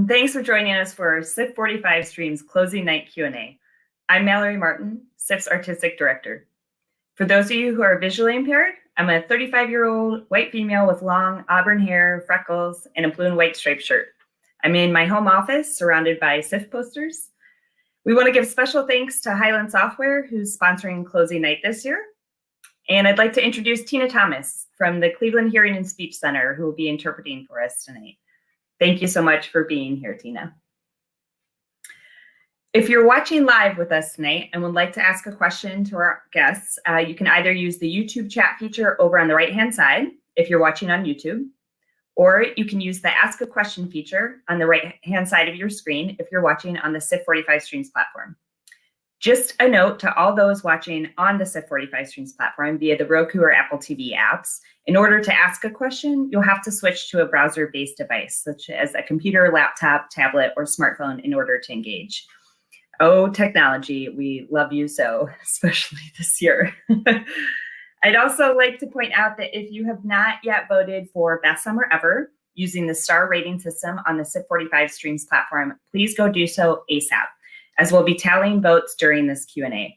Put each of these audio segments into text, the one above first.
and thanks for joining us for SIF 45 Stream's closing night Q&A. I'm Mallory Martin, SIF's Artistic Director. For those of you who are visually impaired, I'm a 35-year-old white female with long auburn hair, freckles, and a blue and white striped shirt. I'm in my home office surrounded by SIF posters. We want to give special thanks to Highland Software, who's sponsoring closing night this year. And I'd like to introduce Tina Thomas from the Cleveland Hearing and Speech Center, who will be interpreting for us tonight. Thank you so much for being here, Tina. If you're watching live with us tonight and would like to ask a question to our guests, you can either use the YouTube chat feature over on the right-hand side if you're watching on YouTube, or you can use the Ask a Question feature on the right-hand side of your screen if you're watching on the SIF 45 Streams platform. Just a note to all those watching on the SIF 45 Streams platform via the Roku or Apple TV apps, in order to ask a question, you'll have to switch to a browser-based device, such as a computer, laptop, tablet, or smartphone in order to engage. Oh, technology, we love you so, especially this year. I'd also like to point out that if you have not yet voted for Best Summer Ever using the star rating system on the SIF 45 Streams platform, please go do so ASAP, as we'll be tallying votes during this Q&A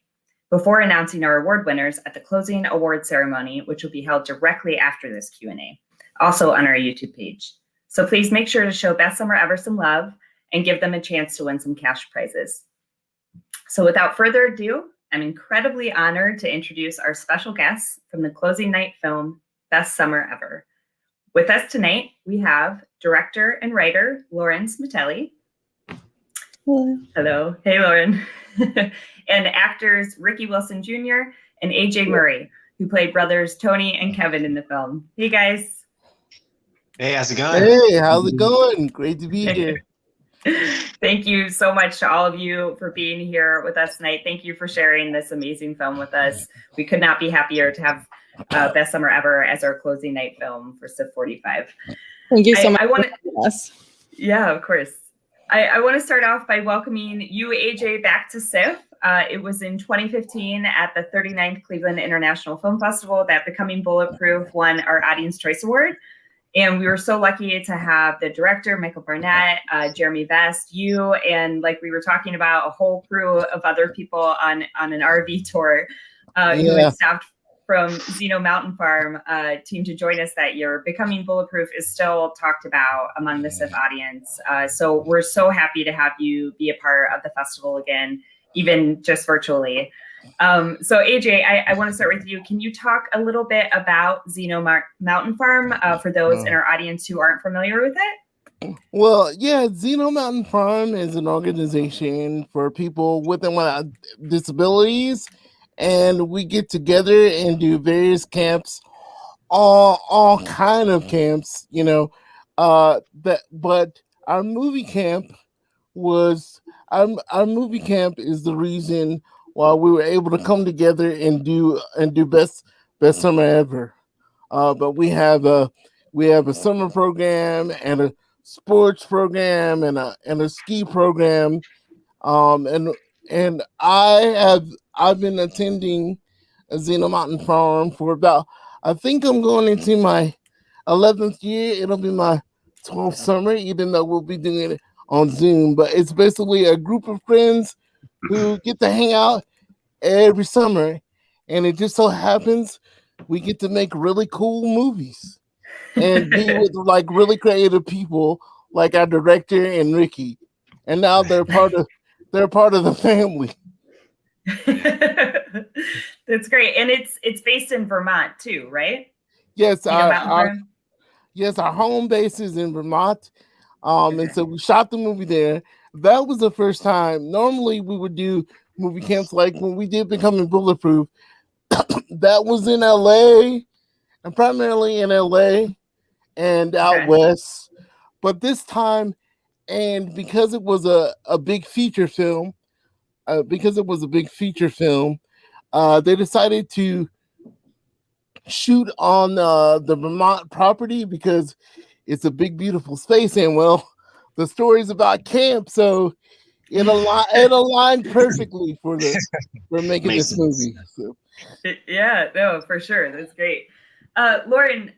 before announcing our award winners at the closing award ceremony, which will be held directly after this Q&A, also on our YouTube page. So please make sure to show Best Summer Ever some love and give them a chance to win some cash prizes. So without further ado, I'm incredibly honored to introduce our special guests from the closing night film, Best Summer Ever. With us tonight, we have director and writer, Lauren Smitelli. Hello. Hello. Hey, Lauren. And actors Ricky Wilson Jr. and AJ Murray, who played brothers Tony and Kevin in the film. Hey, guys. Hey, how's it going? Hey, how's it going? Great to be here. Thank you so much to all of you for being here with us tonight. Thank you for sharing this amazing film with us. We could not be happier to have Best Summer Ever as our closing night film for SIF 45. Thank you so much for us. Yeah, of course. I want to start off by welcoming you, AJ, back to SIF. It was in 2015 at the 39th Cleveland International Film Festival that Becoming Bulletproof won our Audience Choice Award. And we were so lucky to have the director, Michael Barnett, Jeremy Vest, you, and like we were talking about, a whole crew of other people on an RV tour who had stopped from Zeno Mountain Farm team to join us that year. Becoming Bulletproof is still talked about among the SIF audience. So we're so happy to have you be a part of the festival again, even just virtually. So AJ, I want to start with you. Can you talk a little bit about Zeno Mountain Farm for those in our audience who aren't familiar with it? Well, yeah, Zeno Mountain Farm is an organization for people with disabilities, and we get together and do various camps, all kind of camps, you know. But our movie camp was our movie camp is the reason why we were able to come together and do best summer ever. But we have a summer program and a sports program and a ski program. And I've been attending a Zeno Mountain Farm for about, I think I'm going into my 11th year. It'll be my 12th summer, even though we'll be doing it on Zoom. But it's basically a group of friends who get to hang out every summer, and it just so happens we get to make really cool movies and be with like really creative people like our director and Ricky. And now they're part of the family. That's great. And it's based in Vermont too, right? Yes, our home base is in Vermont. And so we shot the movie there. That was the first time. Normally we would do movie camps like when we did Becoming Bulletproof. That was in LA, and primarily in LA and out west. But this time, and because it was a big feature film, they decided to shoot on the Vermont property because it's a big, beautiful space. And well, the story's about camp, so it aligned perfectly for making this movie. So. Yeah, no, for sure. That's great. Lauren,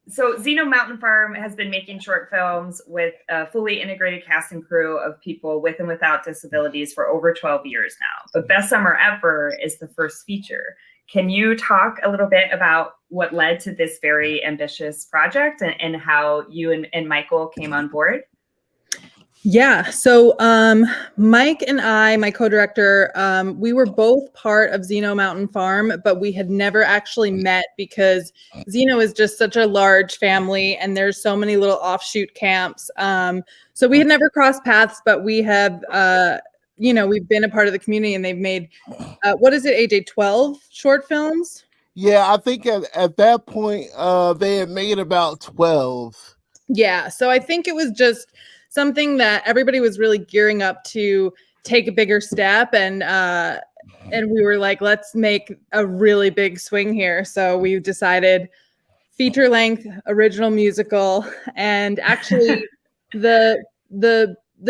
So Zeno Mountain Farm has been making short films with a fully integrated cast and crew of people with and without disabilities for over 12 years now. But Best Summer Ever is the first feature. Can you talk a little bit about what led to this very ambitious project and how you and Michael came on board? Yeah. So Mike and I, my co-director, we were both part of Zeno Mountain Farm, but we had never actually met because Zeno is just such a large family and there's so many little offshoot camps. So we had never crossed paths, but we have, we've been a part of the community and they've made, what is it, AJ, 12 short films? Yeah, I think at that point, they had made about 12. Yeah. So I think it was just something that everybody was really gearing up to take a bigger step, and we were like, let's make a really big swing here. So we decided feature length, original musical, and actually the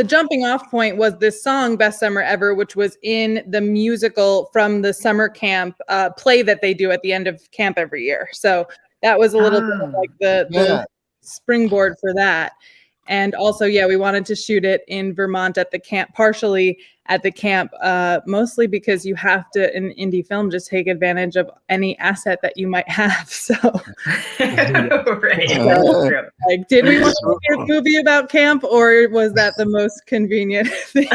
jumping off point was this song Best Summer Ever, which was in the musical from the summer camp play that they do at the end of camp every year. So that was a little bit of like the springboard for that. And also, we wanted to shoot it in Vermont at the camp, partially at the camp, mostly because you have to, in indie film, just take advantage of any asset that you might have. So, right. Like, did we want to make a movie about camp, or was that the most convenient thing?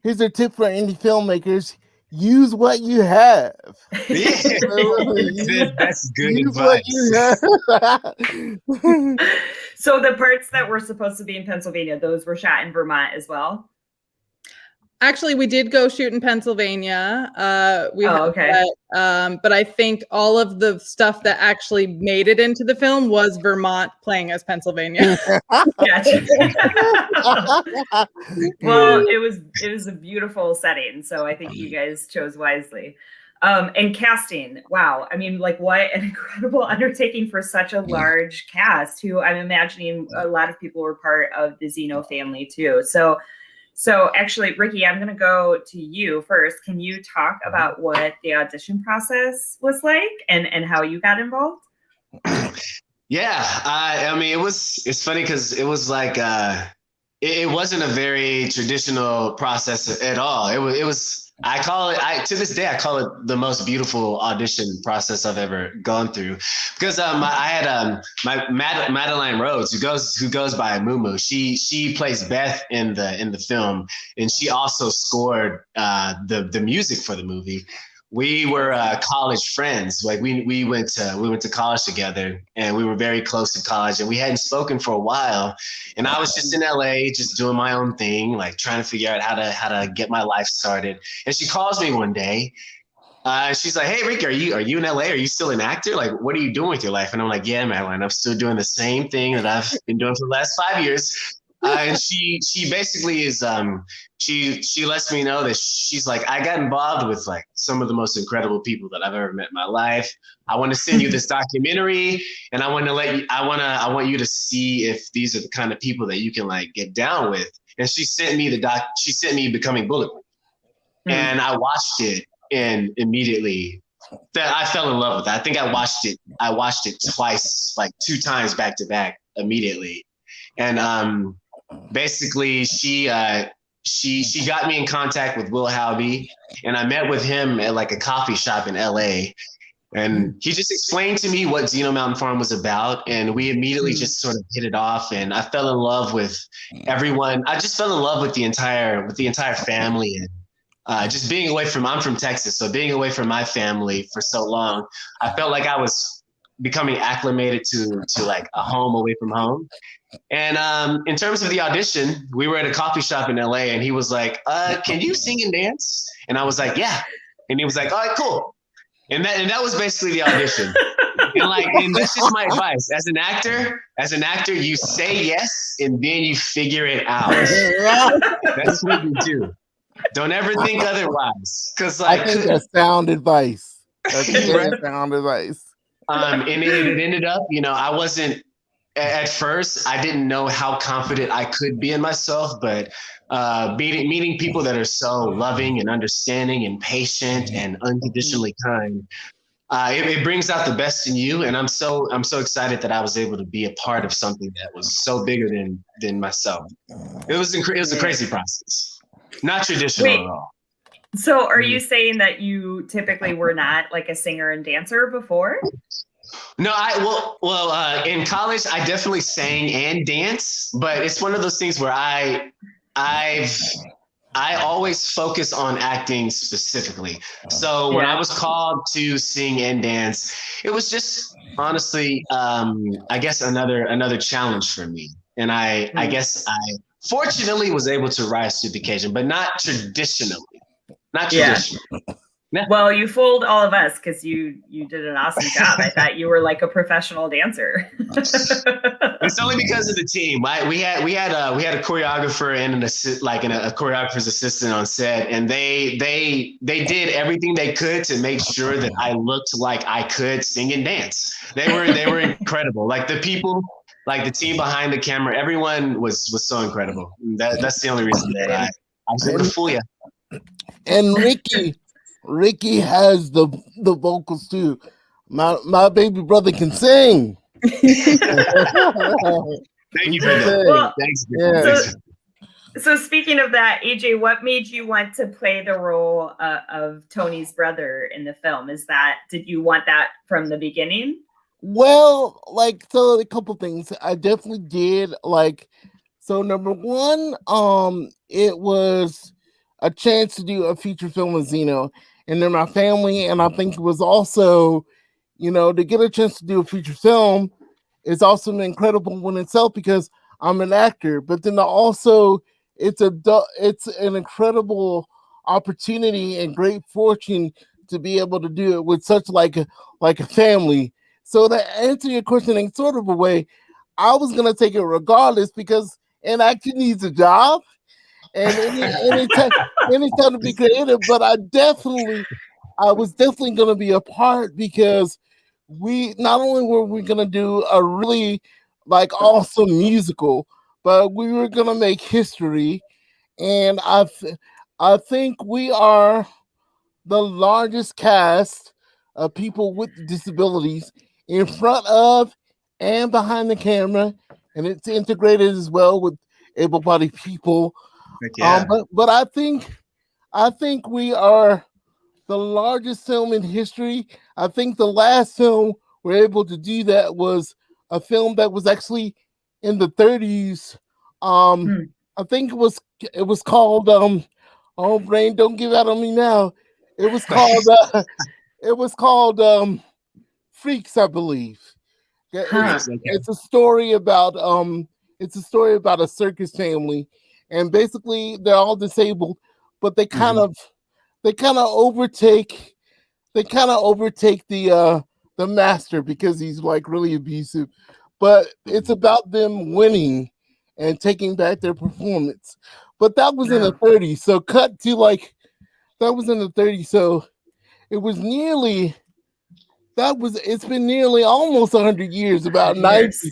Here's a tip for indie filmmakers. Use what you have. Yeah. That's good Use advice. what you have. So the parts that were supposed to be in Pennsylvania, those were shot in Vermont as well? Actually, we did go shoot in Pennsylvania. Okay. But I think all of the stuff that actually made it into the film was Vermont playing as Pennsylvania. Gotcha. Well, it was a beautiful setting, so I think you guys chose wisely. And casting, wow. I mean, like, what an incredible undertaking for such a large cast, who I'm imagining a lot of people were part of the Zeno family too. So actually, Ricky, I'm going to go to you first. Can you talk about what the audition process was like and how you got involved? Yeah, I mean, it's funny because it was like, it wasn't a very traditional process at all. It was, to this day, I call it the most beautiful audition process I've ever gone through, because I had my Madeline Rhodes, who goes by Mumu. She plays Beth in the film, and she also scored the music for the movie. We were college friends. Like we went to college together, and we were very close in college, and we hadn't spoken for a while. And I was just in LA, just doing my own thing, like trying to figure out how to get my life started. And she calls me one day. She's like, "Hey, Rick, are you in LA? Are you still an actor? Like, what are you doing with your life?" And I'm like, "Yeah, Madeline, I'm still doing the same thing that I've been doing for the last 5 years." And she basically is she lets me know that she's like, "I got involved with like some of the most incredible people that I've ever met in my life. I want to send you this documentary, and I want you to see if these are the kind of people that you can like get down with." And she sent me she sent me Becoming Bulletproof, and I watched it, and immediately I fell in love with it. I think I watched it twice, like 2 times back to back immediately. And basically she got me in contact with Will Howby, and I met with him at like a coffee shop in LA, and he just explained to me what Zeno Mountain Farm was about, and we immediately just sort of hit it off, and I fell in love with everyone. I just fell in love with the entire family, and just being away from, I'm from Texas, so being away from my family for so long, I felt like I was becoming acclimated to like a home away from home. And in terms of the audition, we were at a coffee shop in LA, and he was like, "Can you sing and dance?" And I was like, "Yeah." And he was like, "All right, cool." And that was basically the audition. And that's just my advice. As an actor, you say yes, and then you figure it out. That's what you do. Don't ever think otherwise. Because I think that's sound advice. That's sound advice. And it ended up, I wasn't, at first, I didn't know how confident I could be in myself, but meeting people that are so loving and understanding and patient and unconditionally kind, it brings out the best in you, and I'm so excited that I was able to be a part of something that was so bigger than myself. It was a crazy process, not traditional at all. So are you saying that you typically were not like a singer and dancer before? No, in college I definitely sang and danced, but it's one of those things where I always focus on acting specifically. So when I was called to sing and dance, it was just honestly, I guess another challenge for me. And I guess I fortunately was able to rise to the occasion, but not traditionally. Not traditionally. Yeah. Well, you fooled all of us because you did an awesome job. I thought you were like a professional dancer. It's only because of the team. We had a choreographer and a choreographer's assistant on set, and they did everything they could to make sure that I looked like I could sing and dance. They were incredible. Like the people, like the team behind the camera, everyone was so incredible. That's the only reason that I was able to fool you. And Ricky has the vocals too. My baby brother can sing. Thank you for that. Well, Thanks. Yeah. So speaking of that, AJ, what made you want to play the role of Tony's brother in the film? Did you want that from the beginning? Well, so a couple things. I definitely did. So number one, it was a chance to do a feature film with Zeno, and they're my family, and I think it was also, to get a chance to do a feature film is also an incredible one itself because I'm an actor, but then also it's an incredible opportunity and great fortune to be able to do it with such like a family. So to answer your question in sort of a way, I was gonna take it regardless because an actor needs a job. And anytime to be creative, but I was definitely going to be a part because we not only were we going to do a really awesome musical, but we were going to make history. And I think we are the largest cast of people with disabilities in front of and behind the camera, and it's integrated as well with able-bodied people. Yeah. But I think we are the largest film in history. I think the last film we're able to do that was a film that was actually in the 30s. I think it was called oh brain, don't give out on me now. It was called Freaks, I believe. It's a story about a circus family. And basically, they're all disabled, but they kind of overtake the master because he's really abusive. But it's about them winning and taking back their performance. But that was in the 30s. So cut to that was in the 30s. So it was it's been nearly almost 100 years, about 90.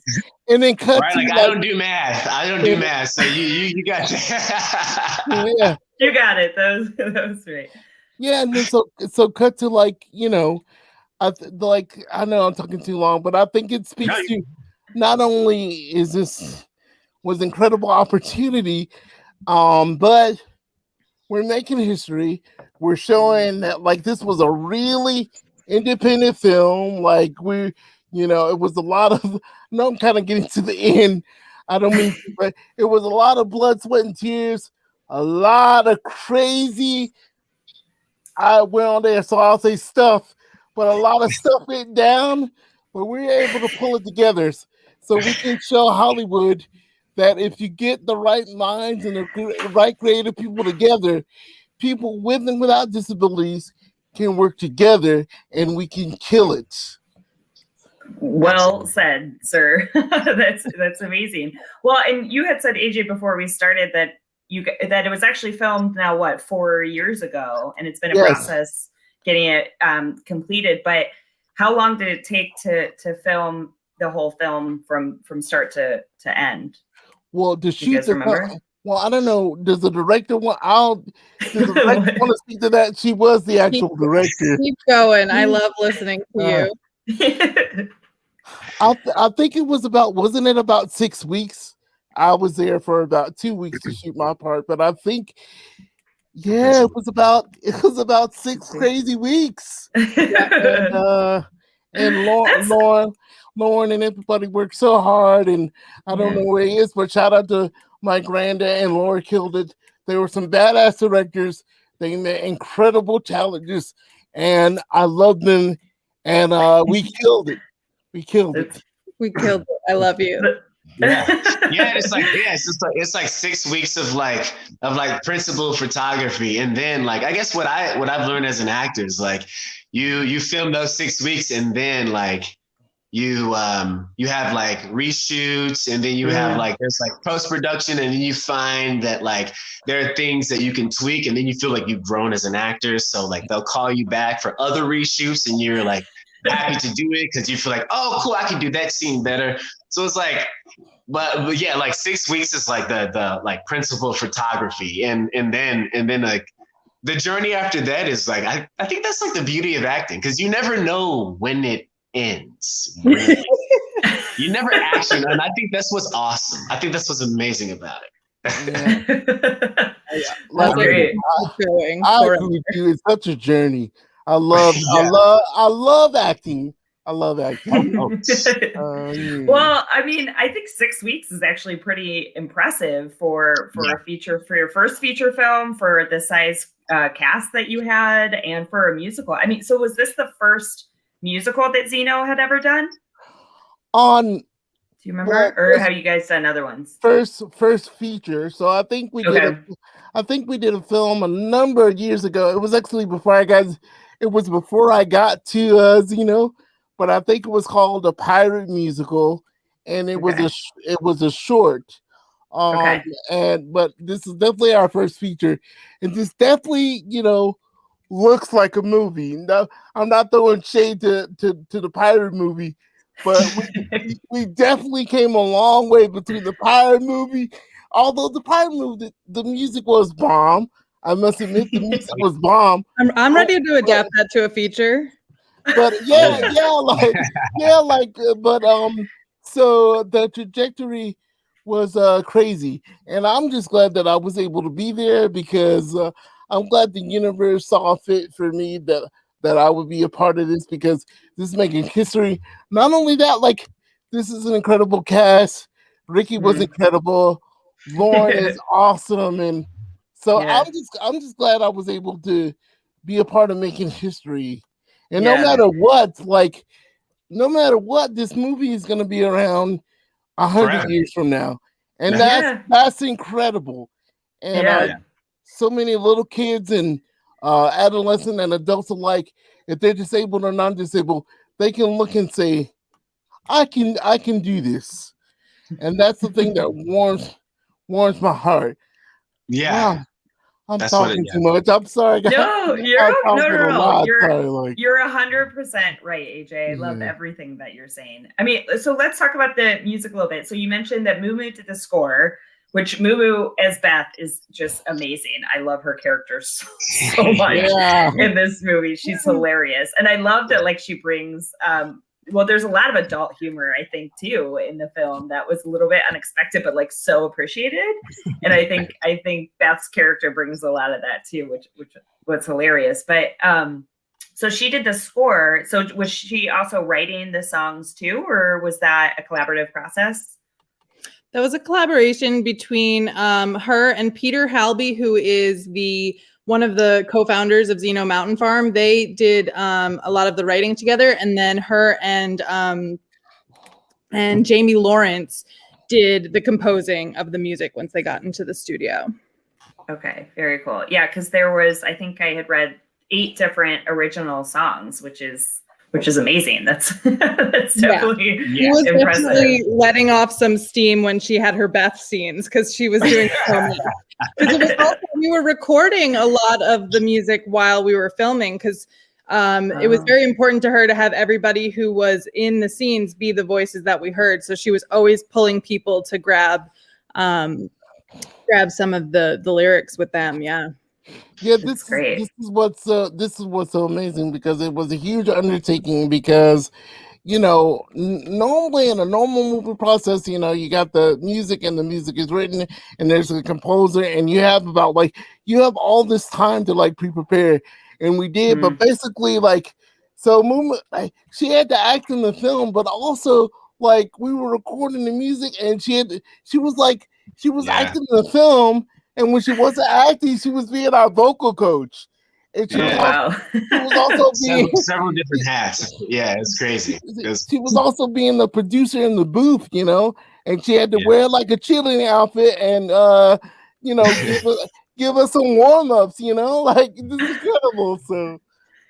And then cut right, to I don't do math. So you got that. Yeah. You got it. That was right. Yeah, and then so cut to I know I'm talking too long, but I think it speaks to not only was incredible opportunity, but we're making history. We're showing that this was a really independent film. It was a lot of. No, I'm kind of getting to the end. I don't mean, but it was a lot of blood, sweat, and tears. A lot of crazy. I went on there, so I'll say stuff, but a lot of stuff went down. But we were able to pull it together, so we can show Hollywood that if you get the right minds and the right creative people together, people with and without disabilities can work together, and we can kill it. Well said, sir. That's amazing. Well, and you had said, AJ, before we started that it was actually filmed now 4 years ago, and it's been a process getting it completed. But how long did it take to film the whole film from start to end? Well, to shoot Well, I don't know. Does the director want? Does the director want to speak to that? She was the actual director. Keep going. I love listening to you. I think it was about. Wasn't it about 6 weeks? I was there for about 2 weeks to shoot my part, but I think, yeah, it was about 6 crazy weeks. And Lauren and everybody worked so hard, and I don't know where he is, but shout out to Mike Randa and Laura killed it. They were some badass directors. They made incredible challenges, and I love them. And we killed it. We killed it. We killed it. I love you. Yeah, it's like 6 weeks of like principal photography, and then like I guess what I've learned as an actor is like you film those 6 weeks, and then like you have like reshoots, and then you have like there's like post-production, and then you find that like there are things that you can tweak, and then you feel like you've grown as an actor, so like they'll call you back for other reshoots, and you're like happy to do it because you feel like, oh cool, I can do that scene better. So it's like, but yeah, like 6 weeks is like the like principal photography, and then like the journey after that is like I think that's like the beauty of acting, because you never know when it ends. Really. You never actually, and I think that's what's awesome. I think that's what's amazing about it. That's great. I agree with you. It's such a journey. I love acting. I love acting. Well, I mean, I think 6 weeks is actually pretty impressive for your first feature film, for the size cast that you had, and for a musical. I mean, so was this the first musical that Zeno had ever done? Do you remember, or have you guys done other ones? First feature. So I think we did a film a number of years ago. It was actually before I got to Zeno. But I think it was called A Pirate Musical, and it was a short. But this is definitely our first feature, and this definitely looks like a movie. No, I'm not throwing shade to the pirate movie, but we definitely came a long way between the pirate movie. Although the pirate movie, the music was bomb. I must admit, the music was bomb. I'm ready to adapt that to a feature. But so the trajectory was crazy, and I'm just glad that I was able to be there, because I'm glad the universe saw fit for me that I would be a part of this, because this is making history. Not only that, like, this is an incredible cast. Ricky was incredible. Lauren is awesome, and so I'm just glad I was able to be a part of making history. And no matter what, this movie is going to be around 100 years from now. And that's incredible. And so many little kids and adolescents and adults alike, if they're disabled or non-disabled, they can look and say, I can do this. And that's the thing that warms my heart. Yeah. Wow. I'm talking too much. I'm sorry, guys. No, you're 100% right, AJ. I love everything that you're saying. I mean, so let's talk about the music a little bit. So you mentioned that Mumu did the score, which Mumu as Beth is just amazing. I love her character so much in this movie. She's hilarious. And I love that, like, she brings there's a lot of adult humor, I think, too, in the film that was a little bit unexpected, but like so appreciated. And I think Beth's character brings a lot of that too, which was hilarious. But so she did the score. So was she also writing the songs too, or was that a collaborative process? That was a collaboration between her and Peter Halby, who is one of the co-founders of Zeno Mountain Farm. They did a lot of the writing together, and then her and Jamie Lawrence did the composing of the music once they got into the studio. Okay, very cool. Yeah, because there was, I think I had read 8 different original songs, which is amazing. That's definitely She was impressive. definitely letting off some steam when she had her Beth scenes, because she was doing so much. Because it was also, we were recording a lot of the music while we were filming, because it was very important to her to have everybody who was in the scenes be the voices that we heard. So she was always pulling people to grab grab some of the lyrics with them. Yeah. Yeah, That's great. this is what's so amazing, because it was a huge undertaking, because normally in a normal movie process, you got the music, and the music is written, and there's a composer, and you have all this time to like pre-prepare, and we did. But basically, like, so Mooma, like, she had to act in the film, but also like we were recording the music, and she was acting in the film, and when she wasn't acting, she was being our vocal coach. And she Wow. she was also being several different hats. Yeah, it's crazy. she was also being the producer in the booth, and she had to wear like a cheerleading outfit, and give us some warm-ups, like, this is incredible. So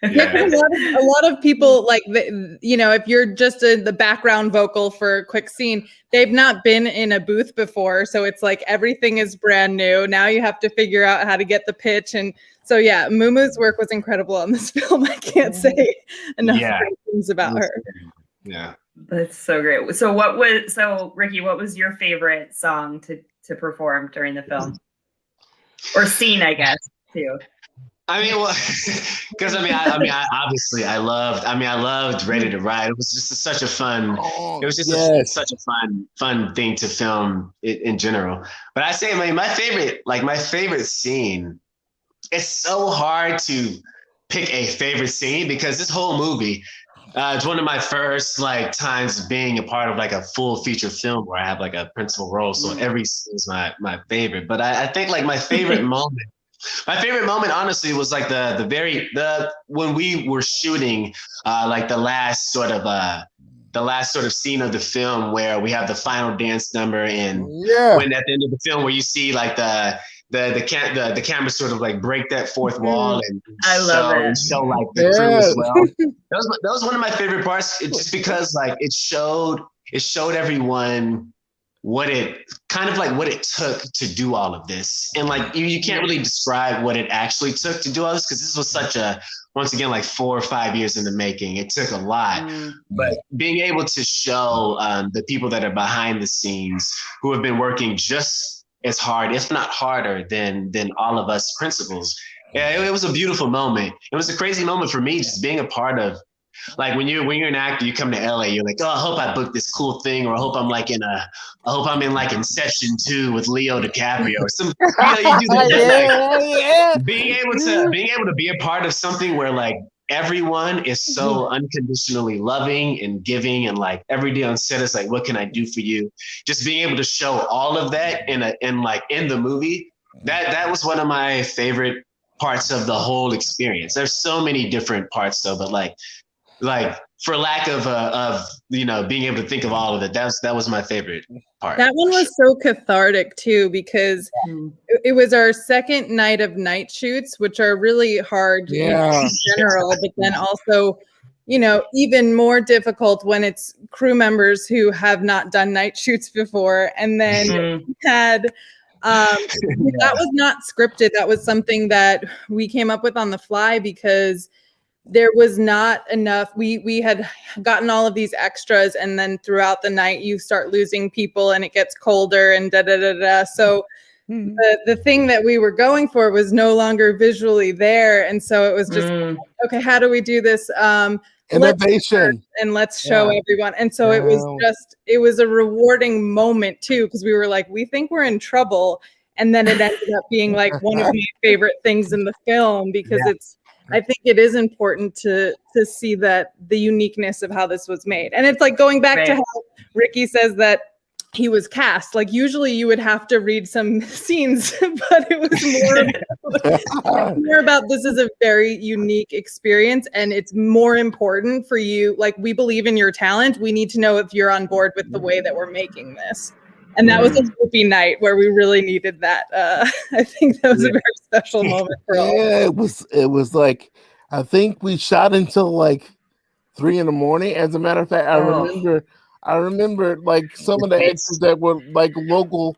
Yeah, a lot of people, like, if you're just the background vocal for a quick scene, they've not been in a booth before. So it's like everything is brand new. Now you have to figure out how to get the pitch. And so, yeah, Moomoo's work was incredible on this film. I can't say enough great things about her. Yeah. That's so great. So Ricky, what was your favorite song to perform during the film? Or scene, I guess, too. I mean, well, because I obviously I loved Ready to Ride. It was just such a fun. It was just such a fun thing to film in general. But I say, my favorite scene. It's so hard to pick a favorite scene, because this whole movie, it's one of my first like times being a part of like a full feature film where I have like a principal role. So every scene is my favorite. But I think like my favorite moment. My favorite moment, honestly, was like when we were shooting, like the last sort of scene of the film where we have the final dance number, and when at the end of the film where you see like the camera sort of like break that fourth wall and show like the crew as well. That was one of my favorite parts, just because like it showed everyone what it took to do all of this. And like you can't really describe what it actually took to do all this, because this was such a, once again, like 4 or 5 years in the making. It took a lot. But being able to show the people that are behind the scenes, who have been working just as hard, if not harder, than all of us principals. Yeah, it was a beautiful moment. It was a crazy moment for me, just being a part of. Like when you're an actor, you come to LA, you're like, oh, I hope I booked this cool thing, or I hope I'm in like Inception 2 with Leo DiCaprio or some. You do that. Being able to be a part of something where like everyone is so unconditionally loving and giving, and like every day on set is like, what can I do for you? Just being able to show all of that in the movie, that was one of my favorite parts of the whole experience. There's so many different parts though, but like for lack of being able to think of all of it, that was my favorite part. That one was so cathartic too, because it was our second night of night shoots, which are really hard in general, but then also, even more difficult when it's crew members who have not done night shoots before. And then we had that was not scripted. That was something that we came up with on the fly, because there was not enough. We had gotten all of these extras, and then throughout the night you start losing people, and it gets colder and So the thing that we were going for was no longer visually there, and so it was just okay. How do we do this? Innovation, let's show everyone. And so it was a rewarding moment too, because we were like, we think we're in trouble, and then it ended up being like one of my favorite things in the film, because I think it is important to see that the uniqueness of how this was made. And it's like going back to how Ricky says that he was cast. Like usually you would have to read some scenes, but it was more about this is a very unique experience, and it's more important for you. Like, we believe in your talent. We need to know if you're on board with the way that we're making this. And that was a Whoopi night where we really needed that. I think that was a very special moment for all. Yeah, it was like, I think we shot until like 3 a.m. As a matter of fact, I remember like some of the extras that were like local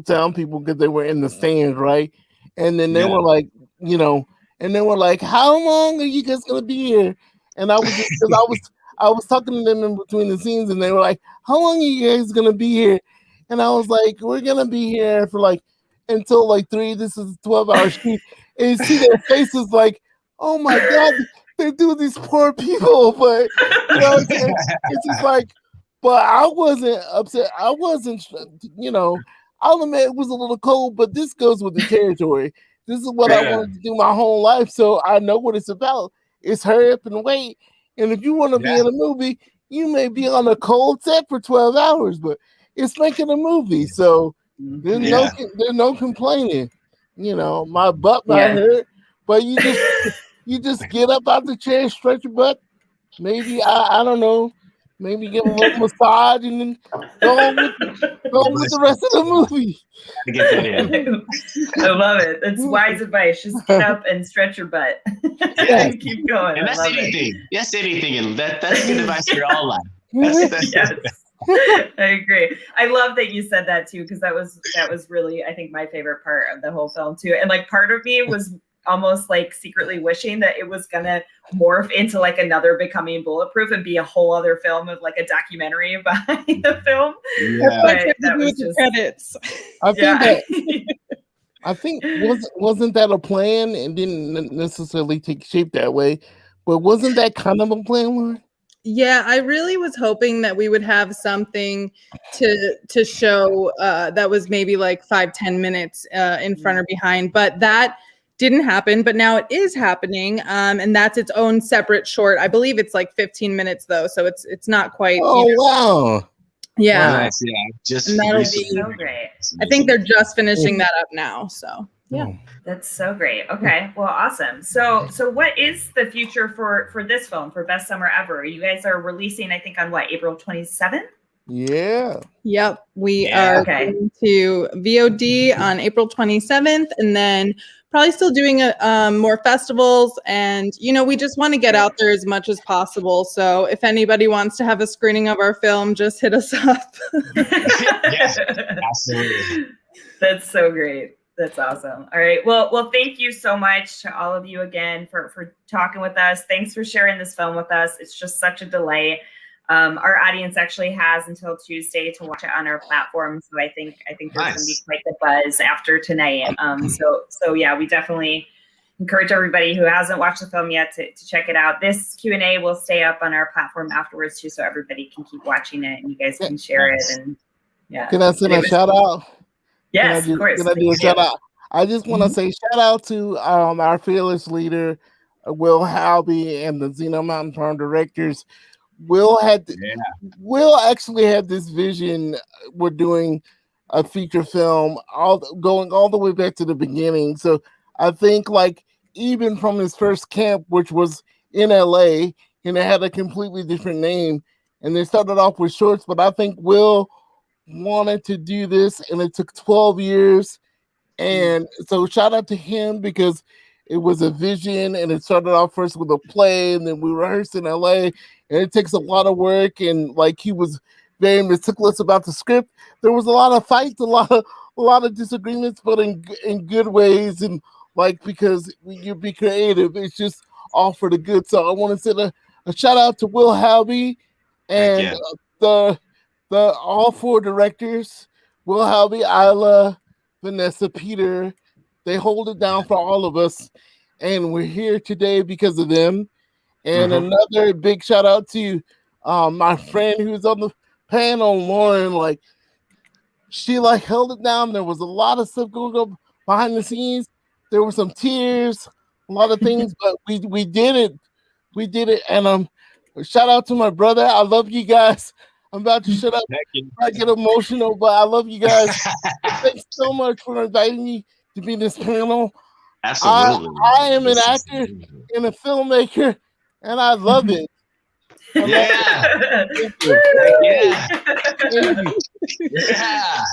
town people, because they were in the stands, right? And then they were like, and they were like, how long are you guys gonna be here? And I was just, because I was talking to them in between the scenes, and they were like, how long are you guys gonna be here? And I was like, we're gonna be here for like until like 3. This is a 12-hour shoot. And you see their faces like, oh my God, they're doing these poor people. But you know, it's just like, but I wasn't upset. I wasn't, I'll admit it was a little cold, but this goes with the territory. This is what I wanted to do my whole life, so I know what it's about. It's hurry up and wait. And if you want to be in a movie, you may be on a cold set for 12 hours, but it's making a movie, so there's no complaining. You know, my butt might hurt, but you just get up out the chair, stretch your butt. Maybe I don't know. Maybe give a little massage and then go on with the rest of the movie. To get that in. I love it. That's wise advice. Just get up and stretch your butt. And keep going. And that's anything. Yes, anything. And that's good advice for all life. That's yes. I agree. I love that you said that too, because that was really, I think, my favorite part of the whole film too. And like part of me was almost like secretly wishing that it was gonna morph into like another Becoming Bulletproof and be a whole other film of like a documentary behind the film. But that was just credits. I think wasn't that a plan? It didn't necessarily take shape that way, but wasn't that kind of a plan, Lauren? Yeah, I really was hoping that we would have something to show that was maybe like 5-10 minutes in front or behind, but that didn't happen. But now it is happening, and that's its own separate short. I believe it's like 15 minutes though, so it's not quite. Oh wow! Yeah, nice. Yeah, just that'll be so great. I think they're just finishing that up now. So yeah. That's so great. Okay. Well, awesome. So what is the future for this film, for Best Summer Ever? You guys are releasing, I think, on what, April 27th? Yeah. Yep. We are going to VOD on April 27th, and then probably still doing more festivals. And, we just want to get out there as much as possible. So if anybody wants to have a screening of our film, just hit us up. Yes, absolutely. That's so great. That's awesome. All right. Well, thank you so much to all of you again for talking with us. Thanks for sharing this film with us. It's just such a delight. Our audience actually has until Tuesday to watch it on our platform. So I think there's going to be quite the buzz after tonight. So yeah, we definitely encourage everybody who hasn't watched the film yet to check it out. This Q&A will stay up on our platform afterwards too, so everybody can keep watching it and you guys can share it. And yeah. Can I send a shout out? Yes, of course. Can I do a shout out? I just want to say shout out to our fearless leader, Will Halby, and the Zeno Mountain Farm directors. Will actually had this vision. We're doing a feature film, going all the way back to the beginning. So I think, like, even from his first camp, which was in LA, and it had a completely different name, and they started off with shorts. But I think Will wanted to do this, and it took 12 years. And so shout out to him, because it was a vision, and it started off first with a play, and then we rehearsed in LA, and it takes a lot of work. And like, he was very meticulous about the script. There was a lot of fights, a lot of disagreements, but in good ways, and like, because you be creative, it's just all for the good. So I want to send a shout out to Will Halby and the all 4 directors, Will Halby, Isla, Vanessa, Peter. They hold it down for all of us, and we're here today because of them. And another big shout out to my friend who's on the panel, Lauren. Like, she held it down. There was a lot of stuff going on behind the scenes. There were some tears, a lot of things, but we did it. We did it. And shout out to my brother. I love you guys. I'm about to shut up. I get emotional, but I love you guys. Thanks so much for inviting me to be in this panel. Absolutely. I am an actor and a filmmaker, and I love it. Yeah. Thank you. Yeah.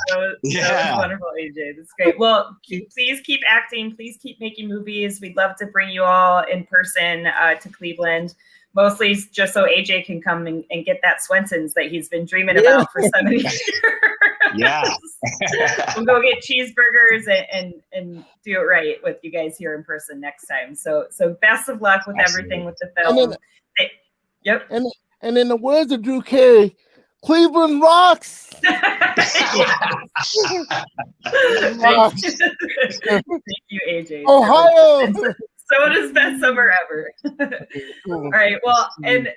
That was wonderful, AJ. That's great. Well, please keep acting. Please keep making movies. We'd love to bring you all in person to Cleveland. Mostly just so AJ can come and get that Swenson's that he's been dreaming about for so many years. Yeah. We'll go get cheeseburgers and do it right with you guys here in person next time. So best of luck with everything with the film. And in the words of Drew Carey, Cleveland rocks. Thank you, AJ. Ohio. So does best summer ever. All right. Well, and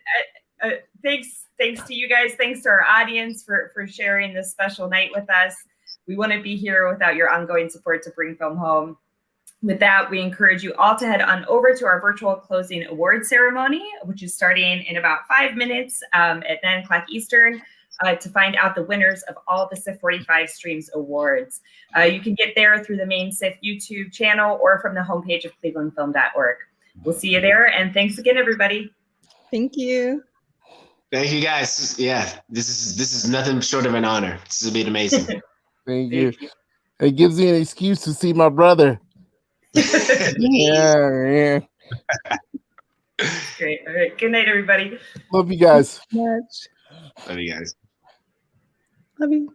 thanks to you guys. Thanks to our audience for sharing this special night with us. We wouldn't be here without your ongoing support to bring film home. With that, we encourage you all to head on over to our virtual closing award ceremony, which is starting in about 5 minutes at 9 o'clock Eastern, to find out the winners of all the SIF 45 Streams awards. You can get there through the main SIF YouTube channel or from the homepage of clevelandfilm.org. We'll see you there, and thanks again, everybody. Thank you. Thank you, guys. Yeah, this is nothing short of an honor. This has been amazing. Thank you. It gives me an excuse to see my brother. Yeah. Great. All right. Good night, everybody. Love you guys. Much. Love you guys. Love you.